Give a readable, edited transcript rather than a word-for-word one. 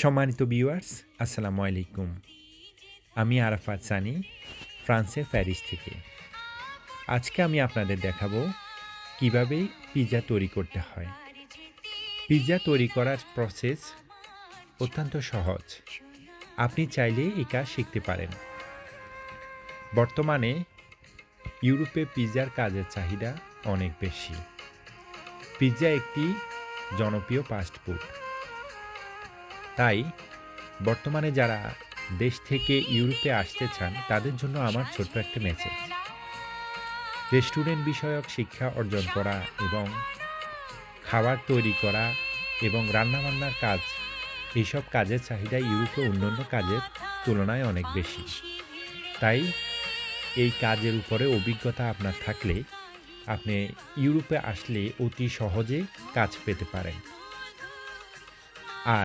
সম্মানিত ভিউয়ার্স, আসসালামু আলাইকুম। আমি আরাফাত সানি, ফ্রান্সের প্যারিস থেকে। আজকে আমি আপনাদের দেখাবো কিভাবে পিৎজা তৈরি করতে হয়। পিৎজা তৈরি করার প্রসেস অত্যন্ত সহজ। আপনি চাইলে এই কাজ শিখতে পারেন। বর্তমানে ইউরোপে পিৎজার কাজের চাহিদা অনেক বেশি। পিৎজা একটি জনপ্রিয় ফাস্ট ফুড। তাই বর্তমানে যারা দেশ থেকে ইউরোপে আসতে চান তাদের জন্য আমার ছোট্ট একটা মেসেজ। রেস্টুরেন্ট বিষয়ক শিক্ষা অর্জন করা এবং খাবার তৈরি করা এবং রান্নাবান্নার কাজ, এইসব কাজের চাহিদা ইউরোপে অন্যান্য কাজের তুলনায় অনেক বেশি। তাই এই কাজের উপরে অভিজ্ঞতা আপনার থাকলে আপনি ইউরোপে আসলে অতি সহজে কাজ পেতে পারেন।